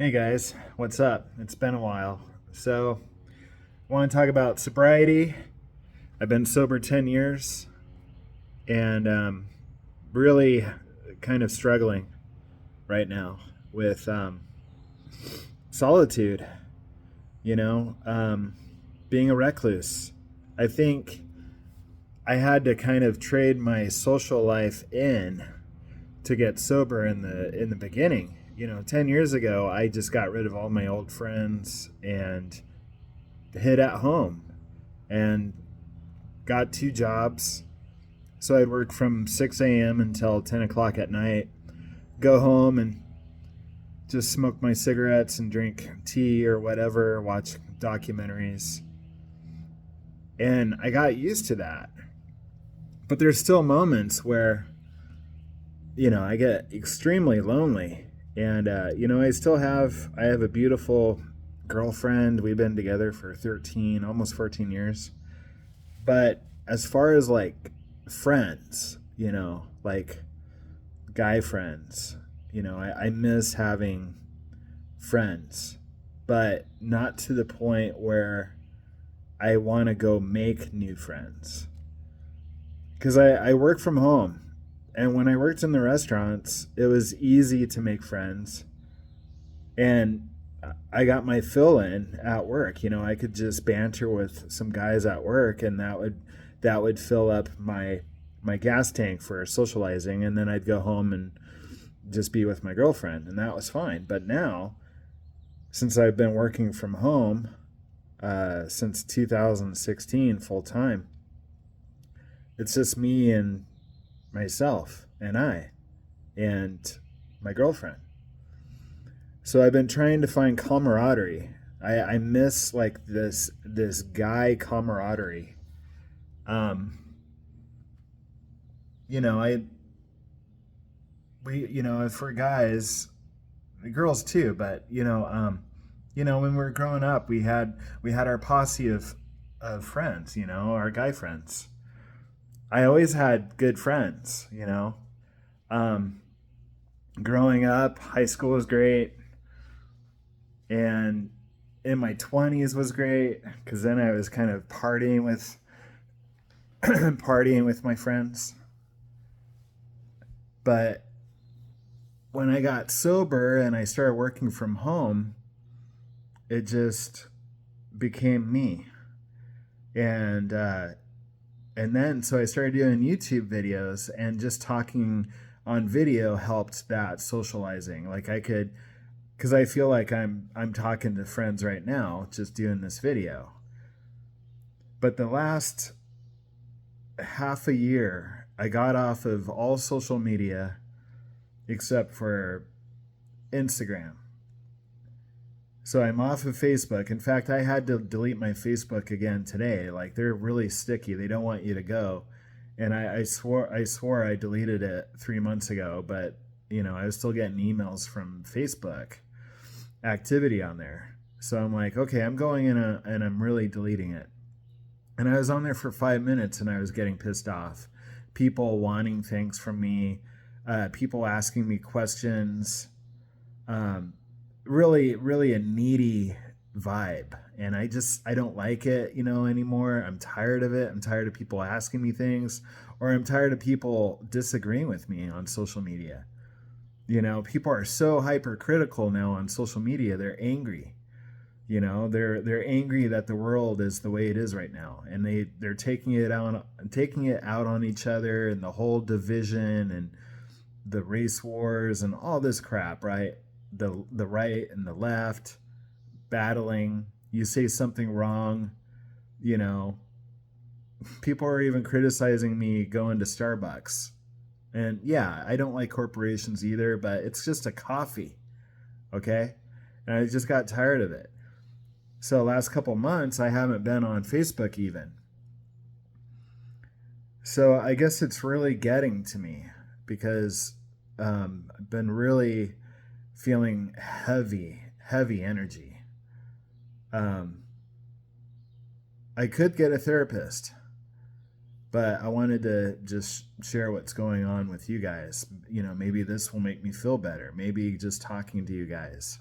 Hey guys, what's up? It's been a while. So, I want to talk about sobriety. I've been sober 10 years and really kind of struggling right now with solitude, you know, being a recluse. I think I had to kind of trade my social life in to get sober in the beginning. 10 years ago, I just got rid of all my old friends and hid at home and got two jobs. So I'd work from 6 a.m. until 10 o'clock at night, go home and just smoke my cigarettes and drink tea or whatever, watch documentaries. And I got used to that. But there's still moments where, I get extremely lonely. And, I have a beautiful girlfriend. We've been together for 13, almost 14 years. But as far as like friends, like guy friends, I miss having friends, but not to the point where I want to go make new friends. Because I work from home. And when I worked in the restaurants, it was easy to make friends. And I got my fill in at work. I could just banter with some guys at work, and that would fill up my gas tank for socializing, and then I'd go home and just be with my girlfriend, and that was fine. But now, since I've been working from home since 2016 full time, it's just me and myself and my girlfriend. So I've been trying to find camaraderie. I miss like this guy camaraderie. Um, I we for guys, girls too, but when we were growing up, we had our posse of friends. Our guy friends. I always had good friends. Um, Growing up, high school was great, and in my 20s was great because then I was kind of partying with partying with my friends. But when I got sober and I started working from home, it just became me. And then so I started doing YouTube videos, and just talking on video helped that socializing. Like I could, because I feel like I'm talking to friends right now just doing this video. But the last half a year, I got off of all social media except for Instagram. So I'm off of Facebook. In fact, I had to delete my Facebook again today. Like they're really sticky. They don't want you to go. And I swore I deleted it 3 months ago, but I was still getting emails from Facebook activity on there. So I'm like, okay, I'm going in and I'm really deleting it. And I was on there for 5 minutes and I was getting pissed off. People wanting things from me, people asking me questions, um, really, really a needy vibe. And I don't like it, anymore. I'm tired of it. I'm tired of people asking me things, or I'm tired of people disagreeing with me on social media. People are so hypercritical now on social media. They're angry. They're angry that the world is the way it is right now, and they're taking it out on each other, and the whole division and the race wars and all this crap, right? The right and the left battling. You say something wrong, you know, people are even criticizing me going to Starbucks. And yeah, I don't like corporations either, but it's just a coffee, okay? And I just got tired of it. So last couple months I haven't been on Facebook even. So I guess it's really getting to me because I've been really feeling heavy energy. Um, I could get a therapist, But I wanted to just share what's going on with you guys. Maybe this will make me feel better. Maybe just talking to you guys.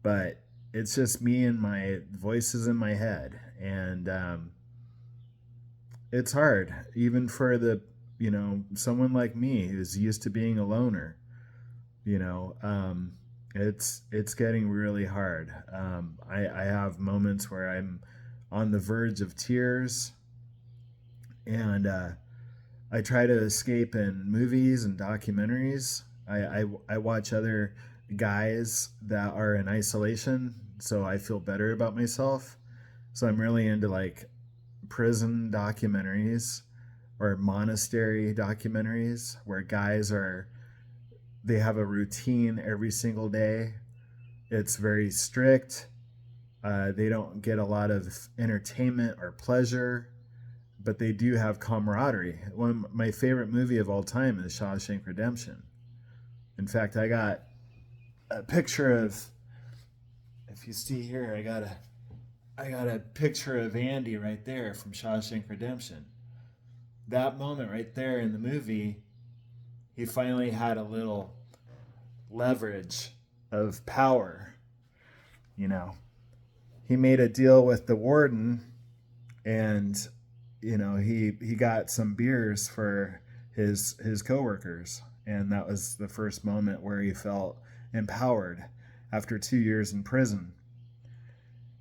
But it's just me and my voices in my head. And it's hard, even for someone like me who's used to being a loner. You know, it's getting really hard. I have moments where I'm on the verge of tears, and I try to escape in movies and documentaries. I watch other guys that are in isolation, so I feel better about myself. So I'm really into like prison documentaries or monastery documentaries where guys are they have a routine every single day. It's very strict. They don't get a lot of entertainment or pleasure, but they do have camaraderie. One of my favorite movie of all time is Shawshank Redemption. In fact, I got a picture of. If you see here, I got a picture of Andy right there from Shawshank Redemption. That moment right there in the movie, he finally had a little leverage of power. You know, he made a deal with the warden, and he got some beers for his coworkers, and that was the first moment where he felt empowered after 2 years in prison.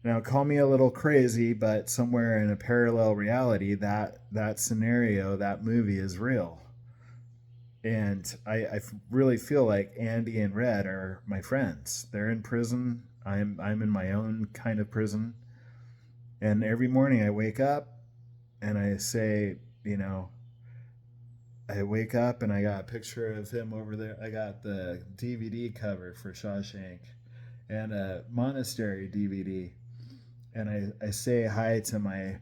Now, call me a little crazy, but somewhere in a parallel reality, that scenario, that movie is real. And I really feel like Andy and Red are my friends. They're in prison. I'm in my own kind of prison. And every morning I wake up and I say, I wake up and I got a picture of him over there. I got the DVD cover for Shawshank and a monastery DVD. And I say hi to my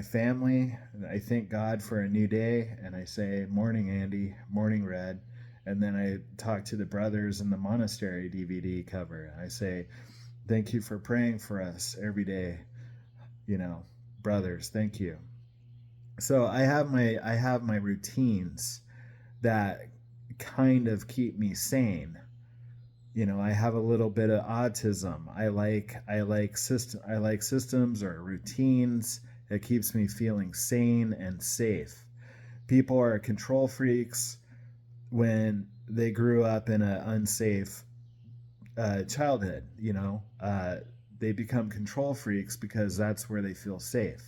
family. I thank God for a new day, and I say, morning, Andy, morning, Red. And then I talk to the brothers in the monastery DVD cover. I say, thank you for praying for us every day. Brothers, thank you. So I have my routines that kind of keep me sane. I have a little bit of autism. I like systems or routines. It keeps me feeling sane and safe. People are control freaks when they grew up in an unsafe childhood. They become control freaks because that's where they feel safe.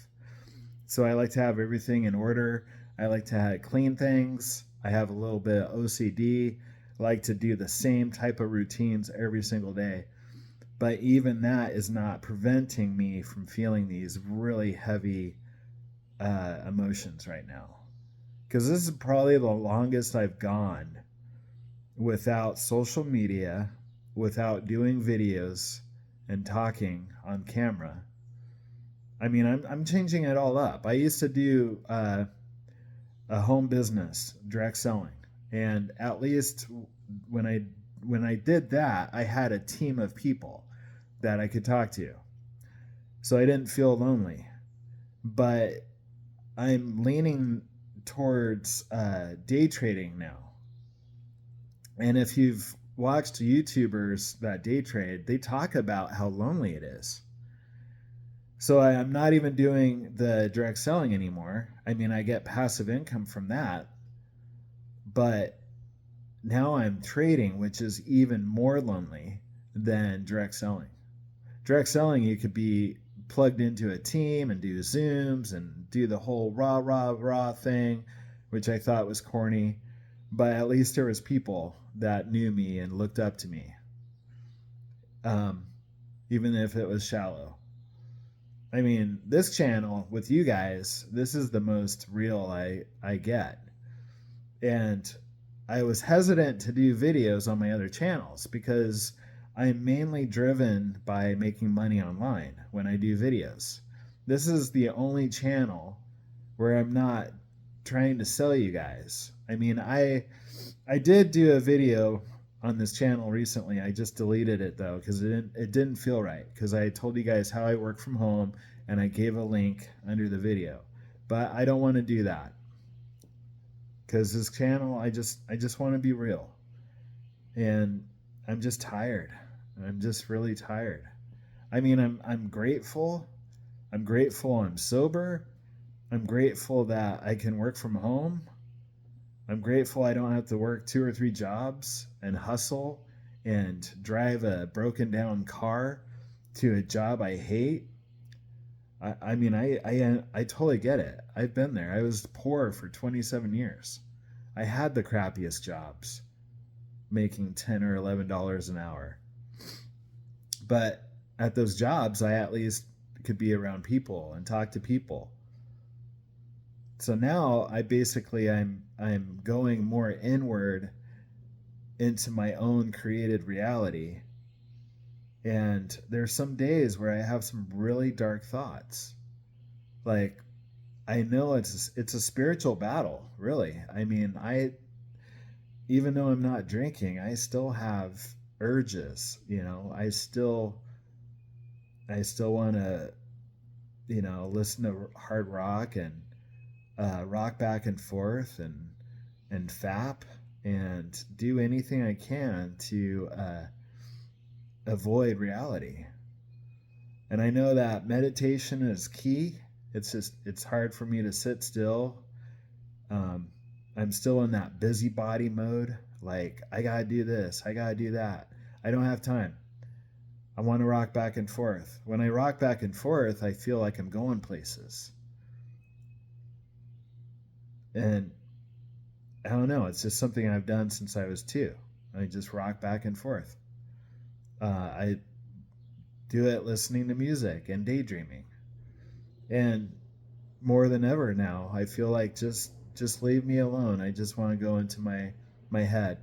So I like to have everything in order. I like to clean things. I have a little bit of OCD. I like to do the same type of routines every single day. But even that is not preventing me from feeling these really heavy emotions right now. Because this is probably the longest I've gone without social media, without doing videos and talking on camera. I mean, I'm changing it all up. I used to do a home business, direct selling, and at least when I did that, I had a team of people that I could talk to, so I didn't feel lonely. But I'm leaning towards day trading now, and if you've watched YouTubers that day trade, they talk about how lonely it is. So I'm not even doing the direct selling anymore. I mean, I get passive income from that, but now I'm trading, which is even more lonely than direct selling. Direct selling, you could be plugged into a team and do Zooms and do the whole rah thing, which I thought was corny, but at least there was people that knew me and looked up to me, even if it was shallow. I mean, this channel with you guys, this is the most real I get. And I was hesitant to do videos on my other channels because I'm mainly driven by making money online when I do videos. This is the only channel where I'm not trying to sell you guys. I mean, I did do a video on this channel recently. I just deleted it though because it didn't feel right, because I told you guys how I work from home and I gave a link under the video. But I don't want to do that because this channel, I just want to be real, and I'm just tired. I'm just really tired. I mean, I'm grateful. I'm grateful I'm sober. I'm grateful that I can work from home. I'm grateful I don't have to work 2 or 3 jobs and hustle and drive a broken down car to a job I hate. I mean, I totally get it. I've been there. I was poor for 27 years. I had the crappiest jobs, making $10 or $11 an hour. But at those jobs, I at least could be around people and talk to people. So now I'm going more inward into my own created reality. And there's some days where I have some really dark thoughts. Like, I know it's a spiritual battle, really. I mean, I even though I'm not drinking, I still have urges, I still want to, listen to hard rock and rock back and forth and fap and do anything I can to avoid reality. And I know that meditation is key. It's hard for me to sit still. Um, I'm still in that busybody mode. Like, I gotta do this, I gotta do that. I don't have time. I want to rock back and forth. When I rock back and forth, I feel like I'm going places. And I don't know, it's just something I've done since I was 2. I just rock back and forth. I do it listening to music and daydreaming. And more than ever now, I feel like just leave me alone. I just want to go into my head.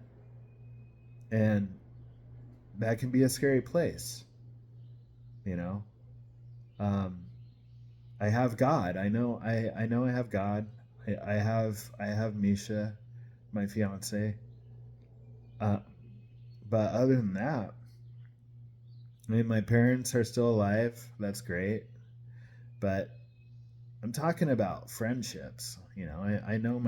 And that can be a scary place, you know. Um, I have God. I know I have God. I have Misha, my fiance. Uh, but other than that, I mean, my parents are still alive. That's great. But I'm talking about friendships. I know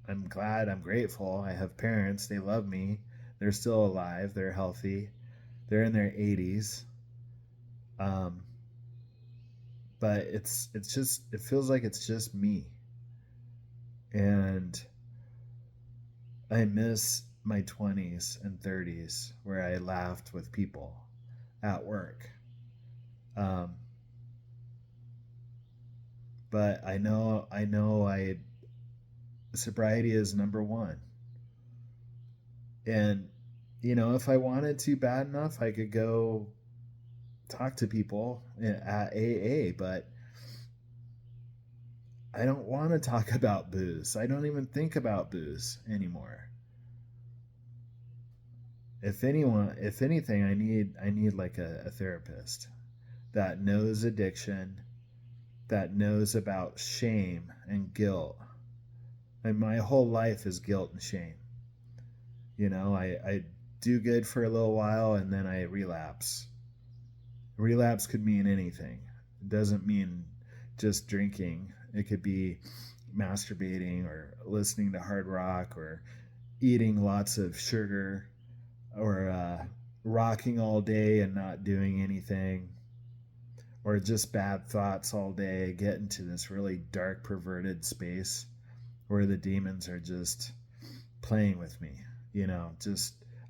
I'm glad, I'm grateful. I have parents. They love me. They're still alive. They're healthy. They're in their 80s. Um, but it feels like it's just me. And I miss my 20s and 30s where I laughed with people at work. Um, but I know sobriety is number one. And if I wanted to bad enough, I could go talk to people at AA, but I don't want to talk about booze. I don't even think about booze anymore. If anything, I need like a therapist that knows addiction, that knows about shame and guilt. And my whole life is guilt and shame. I do good for a little while and then I relapse. Relapse could mean anything. It doesn't mean just drinking. It could be masturbating or listening to hard rock or eating lots of sugar or rocking all day and not doing anything, or just bad thoughts all day, get into this really dark, perverted space where the demons are just playing with me.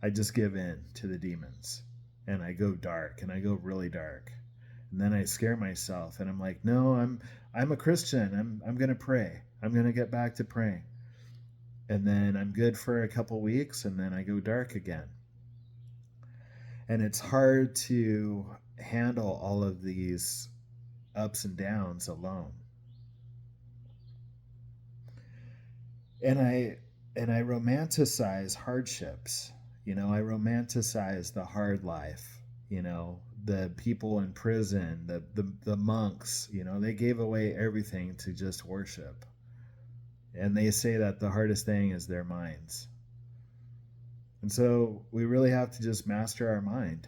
I just give in to the demons and I go dark and I go really dark. And then I scare myself and I'm like, no, I'm a Christian. I'm going to pray. I'm going to get back to praying. And then I'm good for a couple weeks and then I go dark again. And it's hard to handle all of these ups and downs alone. And I romanticize hardships. I romanticize the hard life. The people in prison, the monks. They gave away everything to just worship. And they say that the hardest thing is their minds. And so we really have to just master our mind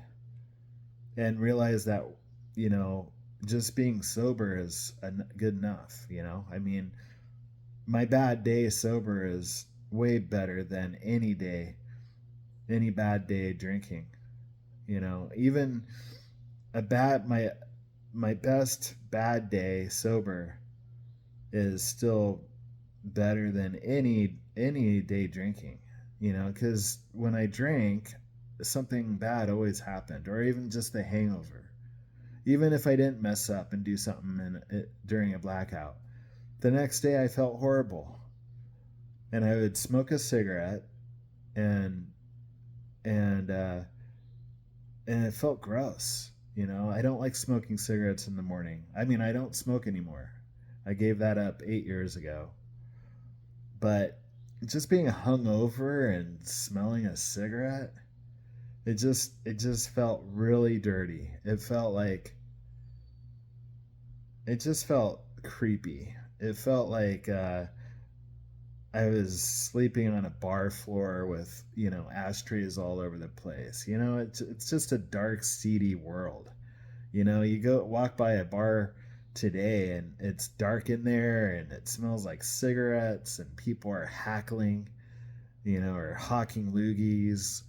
and realize that, just being sober is good enough. I mean, my bad day sober is way better than any bad day drinking. Even a bad my best bad day sober is still better than any day drinking. Because when I drank, something bad always happened, or even just the hangover. Even if I didn't mess up and do something during a blackout, the next day I felt horrible, and I would smoke a cigarette, and and uh, and it felt gross. I don't like smoking cigarettes in the morning. I mean, I don't smoke anymore. I gave that up 8 years ago. But just being hungover and smelling a cigarette, it just felt really dirty. It just felt creepy. It felt like I was sleeping on a bar floor with ashtrays all over the place. It's just a dark, seedy world. You go walk by a bar today and it's dark in there and it smells like cigarettes and people are hackling, or hawking loogies.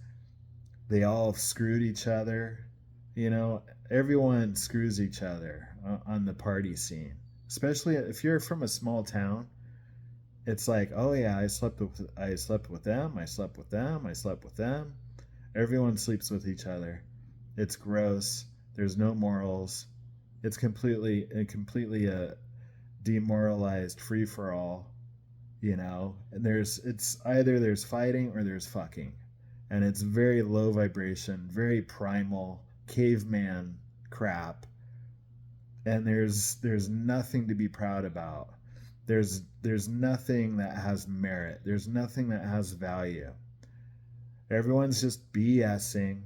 They all screwed each other. You know, Everyone screws each other on the party scene. Especially if you're from a small town, it's like, oh yeah, I slept with them, I slept with them, I slept with them. Everyone sleeps with each other. It's gross. There's no morals. It's completely a demoralized free for all, And it's either there's fighting or there's fucking. And it's very low vibration, very primal, caveman crap. And there's nothing to be proud about. There's nothing that has merit. There's nothing that has value. Everyone's just BSing.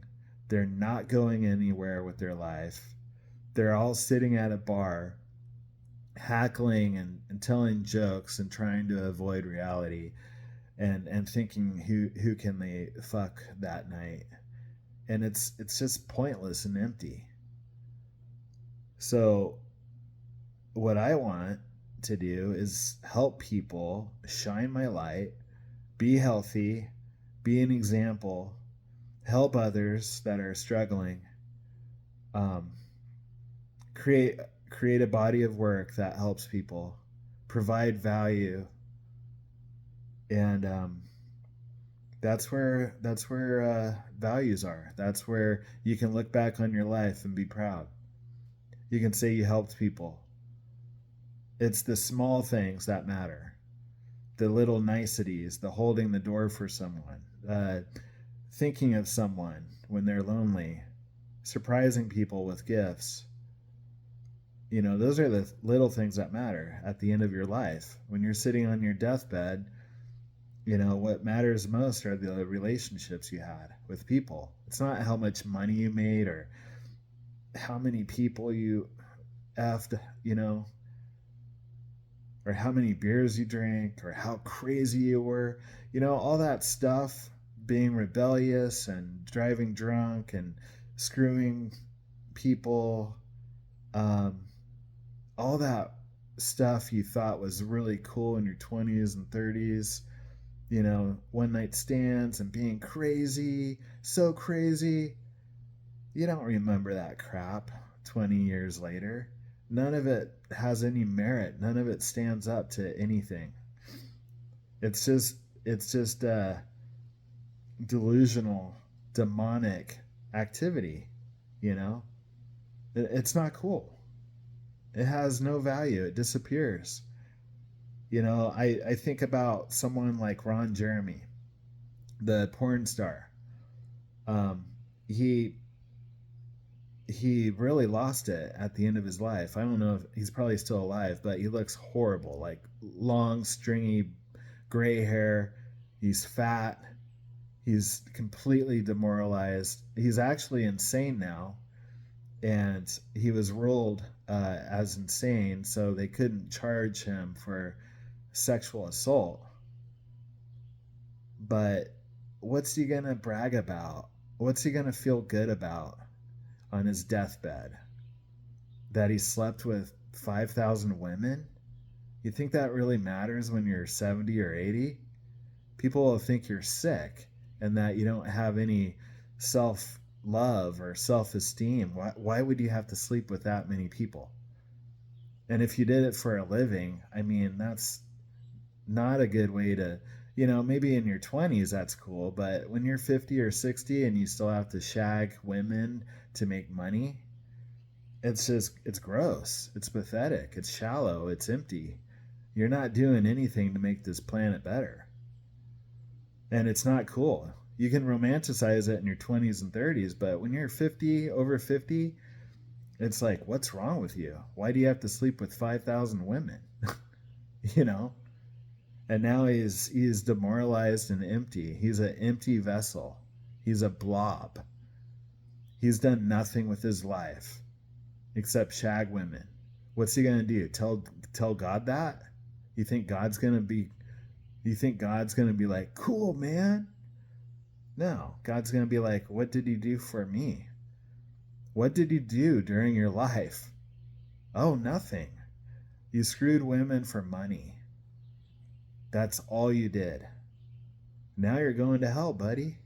They're not going anywhere with their life. They're all sitting at a bar, hackling and telling jokes and trying to avoid reality, and thinking who can they fuck that night. And it's just pointless and empty. So what I want to do is help people shine my light, be healthy, be an example, help others that are struggling, um, create create a body of work that helps people, provide value, and that's where values are. That's where you can look back on your life and be proud. You can say you helped people. It's the small things that matter, the little niceties, the holding the door for someone, thinking of someone when they're lonely, surprising people with gifts. Those are the little things that matter at the end of your life. When you're sitting on your deathbed, what matters most are the relationships you had with people. It's not how much money you made or how many people you effed, or how many beers you drank or how crazy you were. All that stuff, being rebellious and driving drunk and screwing people, um, all that stuff you thought was really cool in your 20s and 30s, one night stands and being crazy, so crazy. You don't remember that crap 20 years later. None of it has any merit. None of it stands up to anything. It's just delusional, demonic activity, you know? It's not cool. It has no value. It disappears. I think about someone like Ron Jeremy, the porn star. Um, he he really lost it at the end of his life. I don't know if he's probably still alive, but he looks horrible. Like long, stringy, gray hair. He's fat. He's completely demoralized. He's actually insane now, and he was ruled as insane, so they couldn't charge him for sexual assault. But what's he gonna brag about? What's he gonna feel good about on his deathbed? That he slept with 5,000 women? You think that really matters when you're 70 or 80? People will think you're sick and that you don't have any self love or self esteem. Why would you have to sleep with that many people? And if you did it for a living, I mean, that's not a good way to, maybe in your 20s that's cool, but when you're 50 or 60 and you still have to shag women to make money, it's gross. It's pathetic. It's shallow. It's empty. You're not doing anything to make this planet better. And it's not cool. You can romanticize it in your 20s and 30s, but when you're 50, over 50, it's like, what's wrong with you? Why do you have to sleep with 5,000 women? you know? And now he's demoralized and empty. He's an empty vessel. He's a blob. He's done nothing with his life except shag women. What's he gonna do? Tell God that? You think God's gonna be like, cool, man? No, God's gonna be like, what did you do for me? What did you do during your life? Oh, nothing. You screwed women for money. That's all you did. Now you're going to hell, buddy.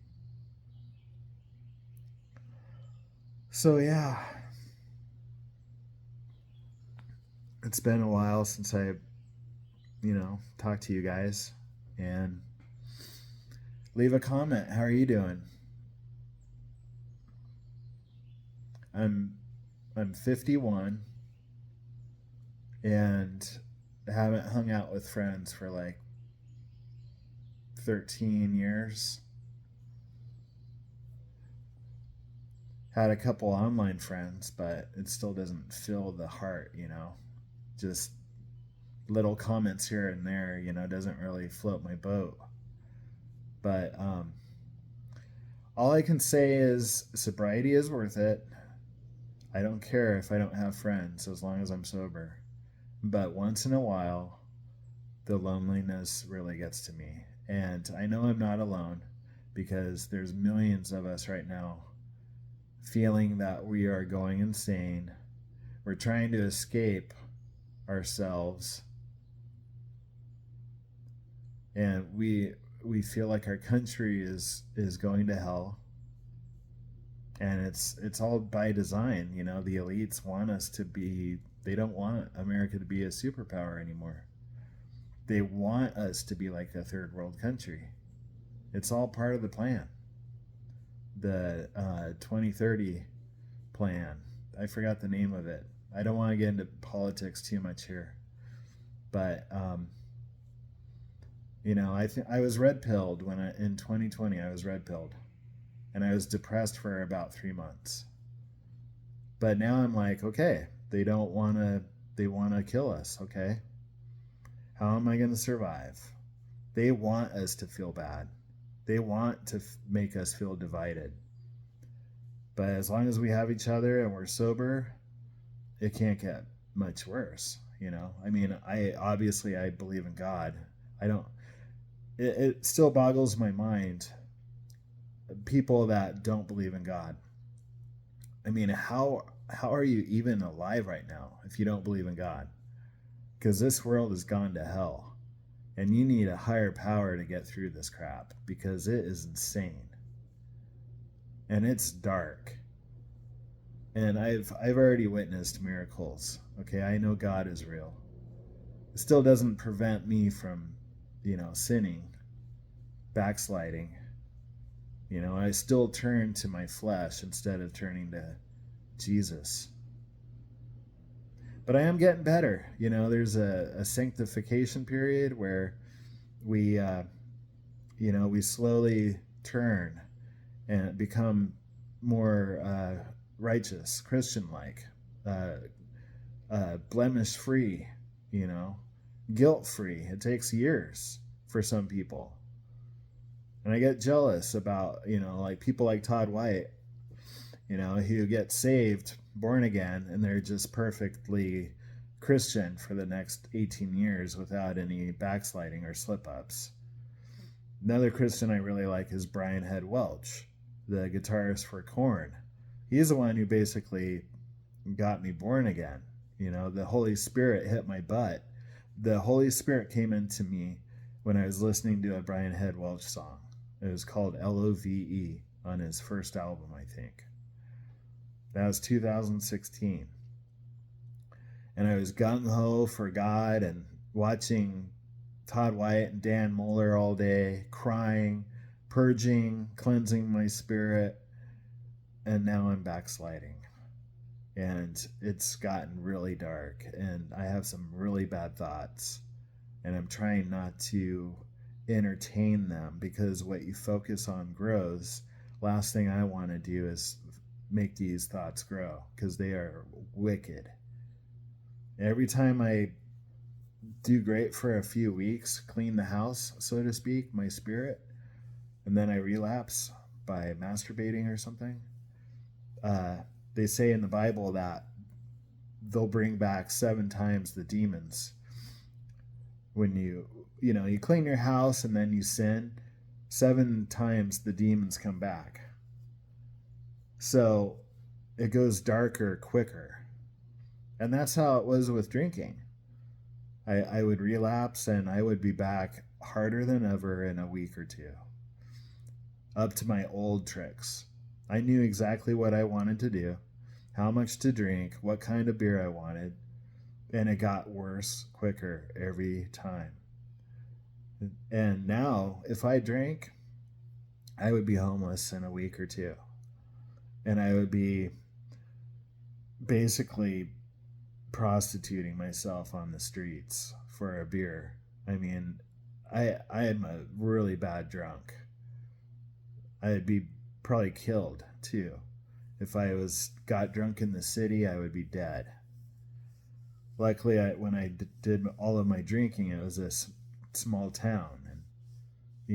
So yeah, it's been a while since I, talked to you guys. And leave a comment. How are you doing? I'm 51 and haven't hung out with friends for like 13 years. Had a couple online friends, but it still doesn't fill the heart, Just little comments here and there, doesn't really float my boat. But all I can say is sobriety is worth it. I don't care if I don't have friends as long as I'm sober. But once in a while, the loneliness really gets to me. And I know I'm not alone because there's millions of us right now feeling that we are going insane. We're trying to escape ourselves. And we feel like our country is going to hell. And it's all by design. The elites want us to be, they don't want America to be a superpower anymore. They want us to be like a third world country. It's all part of the plan. The 2030 plan. I forgot the name of it. I don't want to get into politics too much here. But, I was red pilled in 2020. I was red pilled. And I was depressed for about 3 months. But now I'm like, okay, they want to kill us, okay? How am I going to survive? They want us to feel bad. They want to make us feel divided. But as long as we have each other and we're sober, it can't get much worse, I mean, I believe in God. It still boggles my mind, people that don't believe in God. I mean, how are you even alive right now if you don't believe in God? Because this world has gone to hell. And you need a higher power to get through this crap because it is insane. And it's dark. And I've already witnessed miracles. Okay, I know God is real. It still doesn't prevent me from, sinning, backsliding. I still turn to my flesh instead of turning to Jesus. But I am getting better. There's a sanctification period where we slowly turn and become more righteous, Christian-like, blemish-free, guilt-free. It takes years for some people. And I get jealous about, like people like Todd White, who get saved, born again, and they're just perfectly Christian for the next 18 years without any backsliding or slip-ups. Another Christian I really like is Brian Head Welch, the guitarist for Korn. He's the one who basically got me born again. The Holy Spirit hit my butt the Holy Spirit came into me when I was listening to a Brian Head Welch song. It was called Love on his first album, I think. That was 2016. And I was gung-ho for God and watching Todd White and Dan Mohler all day, crying, purging, cleansing my spirit. And now I'm backsliding. And it's gotten really dark. And I have some really bad thoughts. And I'm trying not to entertain them, because what you focus on grows. Last thing I want to do is make these thoughts grow, because they are wicked. Every time I do great for a few weeks, clean the house, so to speak, my spirit, and then I relapse by masturbating or something, they say in the Bible that they'll bring back 7 times the demons. When you clean your house and then you sin, 7 times the demons come back. So it goes darker quicker. And that's how it was with drinking. I would relapse and I would be back harder than ever in a week or two. Up to my old tricks. I knew exactly what I wanted to do, how much to drink, what kind of beer I wanted, and it got worse quicker every time. And now, if I drank, I would be homeless in a week or two. And I would be basically prostituting myself on the streets for a beer. I mean, I am a really bad drunk. I'd be probably killed too. If I got drunk in the city, I would be dead. Luckily, when I did all of my drinking, it was this small town, and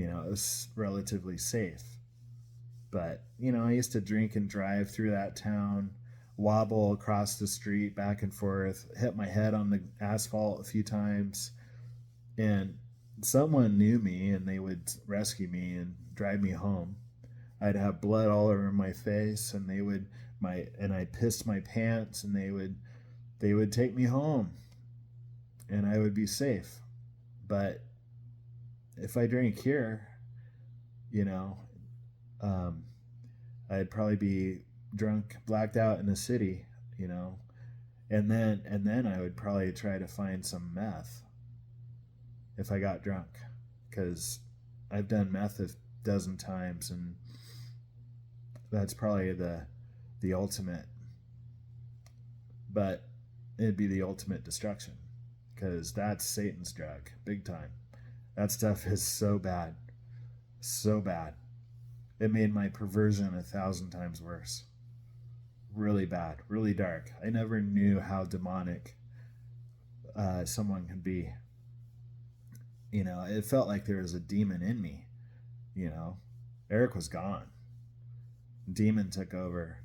it was relatively safe. But I used to drink and drive through that town, wobble across the street back and forth, hit my head on the asphalt a few times, and someone knew me and they would rescue me and drive me home. I'd have blood all over my face, and I pissed my pants, and they would take me home, and I would be safe. But if I drank here, I'd probably be drunk, blacked out in the city, and then I would probably try to find some meth if I got drunk, because I've done meth a dozen times, and that's probably the ultimate. But it'd be the ultimate destruction, because that's Satan's drug, big time. That stuff is so bad, so bad. It made my perversion 1,000 times worse. Really bad, really dark. I never knew how demonic someone could be. It felt like there was a demon in me. Eric was gone. Demon took over,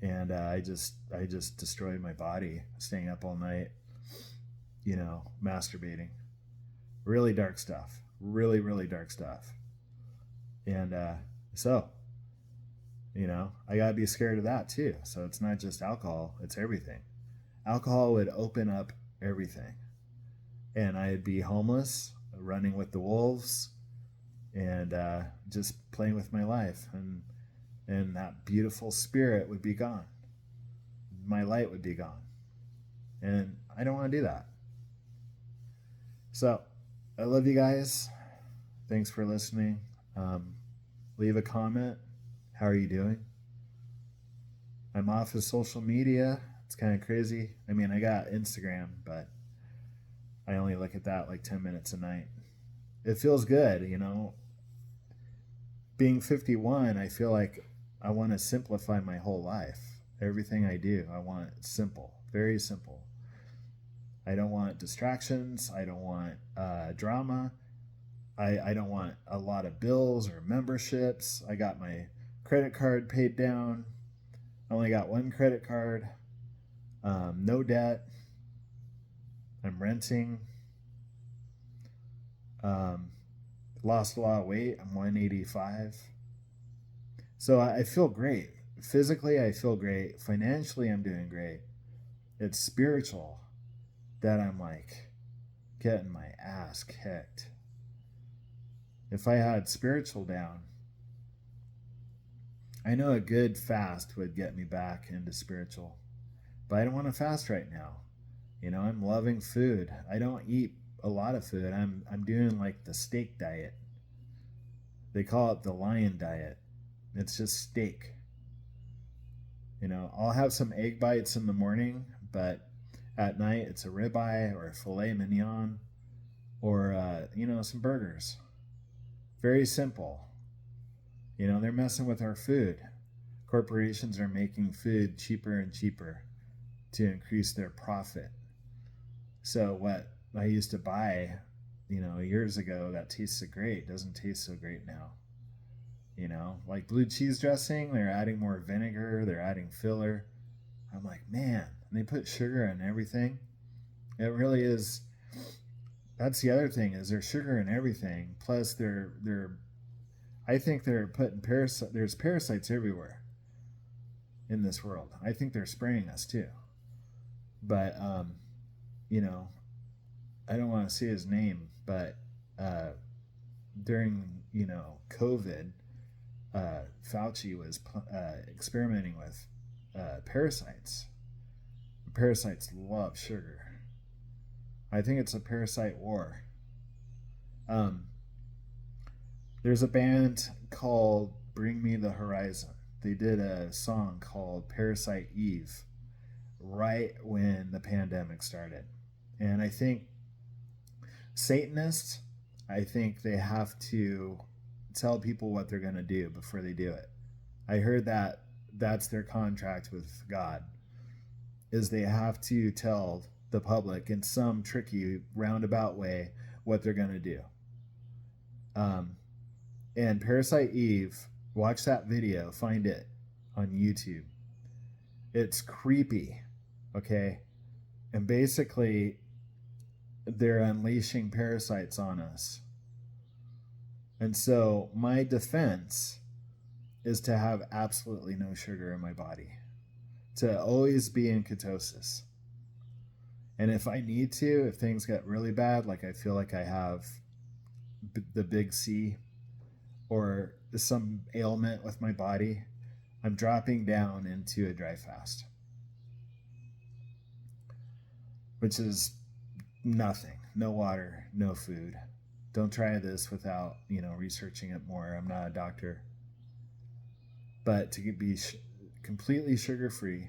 and I just destroyed my body, staying up all night, masturbating. Really dark stuff. Really, really dark stuff. And so, I gotta be scared of that too. So it's not just alcohol, it's everything. Alcohol would open up everything. And I'd be homeless, running with the wolves, and just playing with my life. And that beautiful spirit would be gone. My light would be gone. And I don't want to do that. So, I love you guys. Thanks for listening. Leave a comment. How are you doing? I'm off of social media. It's kind of crazy. I mean, I got Instagram, but I only look at that like 10 minutes a night. It feels good, Being 51, I feel like I want to simplify my whole life. Everything I do, I want it simple, very simple. I don't want distractions. I don't want drama. I don't want a lot of bills or memberships. I got my credit card paid down. I only got 1 credit card. No debt. I'm renting. Lost a lot of weight. I'm 185. So I feel great. Physically, I feel great. Financially, I'm doing great. It's spiritual that I'm like, getting my ass kicked. If I had spiritual down, I know a good fast would get me back into spiritual, but I don't want to fast right now. I'm loving food. I don't eat a lot of food. I'm doing like the steak diet. They call it the lion diet. It's just steak. I'll have some egg bites in the morning, but at night it's a ribeye or a filet mignon or some burgers. Very simple. They're messing with our food. Corporations are making food cheaper and cheaper to increase their profit. So what I used to buy, years ago that tasted great doesn't taste so great now. Like blue cheese dressing, they're adding more vinegar, they're adding filler. I'm like, man, and they put sugar in everything. It really is. That's the other thing, is there's sugar in everything. Plus I think they're putting there's parasites everywhere in this world. I think they're spraying us too. But I don't want to say his name, but during COVID, Fauci was experimenting with parasites. Parasites love sugar. I think it's a parasite war. There's a band called Bring Me the Horizon. They did a song called Parasite Eve right when the pandemic started. And I think Satanists, I think they have to tell people what they're going to do before they do it. I heard that that's their contract with God, is they have to tell the public in some tricky roundabout way what they're going to do. And Parasite Eve, watch that video, find it on YouTube. It's creepy, okay? And basically, they're unleashing parasites on us. And so my defense is to have absolutely no sugar in my body, to always be in ketosis. And if I need to, if things get really bad, like I feel like I have the big C or some ailment with my body, I'm dropping down into a dry fast, which is nothing. No water, no food. Don't try this without, researching it more. I'm not a doctor. But to be completely sugar-free,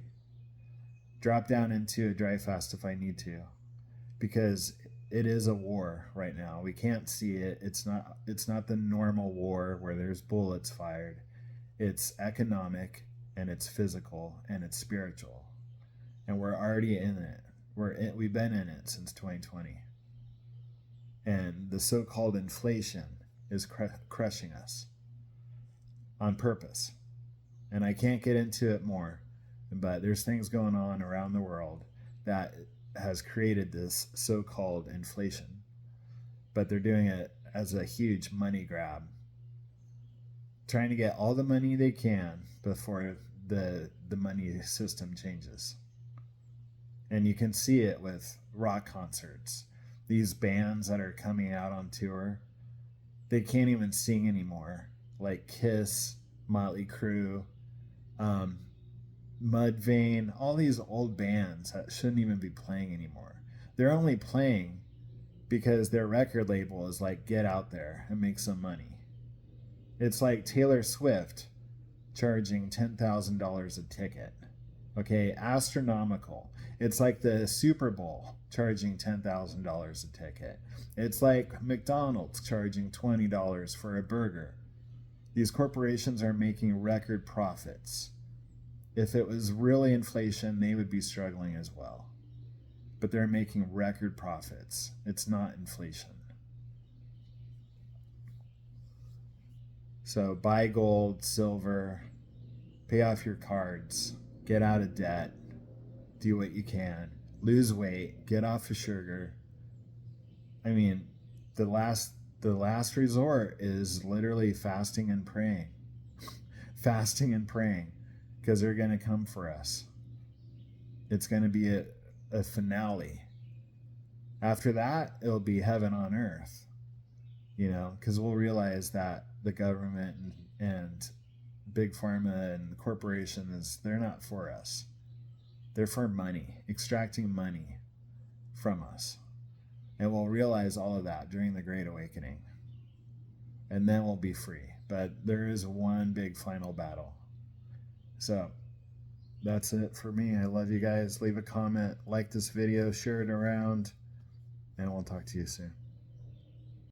drop down into a dry fast if I need to, because it is a war right now. We can't see it. It's not the normal war where there's bullets fired. It's economic, and it's physical, and it's spiritual. And we're already in it. We've been in it since 2020. And the so-called inflation is crushing us on purpose. And I can't get into it more, but there's things going on around the world that has created this so-called inflation. But they're doing it as a huge money grab, trying to get all the money they can before the money system changes. And you can see it with rock concerts. These bands that are coming out on tour, they can't even sing anymore. Like Kiss, Motley Crue, Mudvayne, all these old bands that shouldn't even be playing anymore. They're only playing because their record label is like, get out there and make some money. It's like Taylor Swift charging $10,000 a ticket. Okay, astronomical. It's like the Super Bowl charging $10,000 a ticket. It's like McDonald's charging $20 for a burger. These corporations are making record profits. If it was really inflation, they would be struggling as well. But they're making record profits. It's not inflation. So buy gold, silver, pay off your cards, get out of debt, do what you can, lose weight, get off of sugar. I mean, the last resort is literally fasting and praying. Fasting and praying, because they're going to come for us. It's going to be a finale After that, it'll be heaven on earth, because we'll realize that the government and big pharma and corporations, they're not for us. They're for money, extracting money from us. And we'll realize all of that during the Great Awakening. And then we'll be free. But there is one big final battle. So that's it for me. I love you guys. Leave a comment, like this video, share it around, and we'll talk to you soon.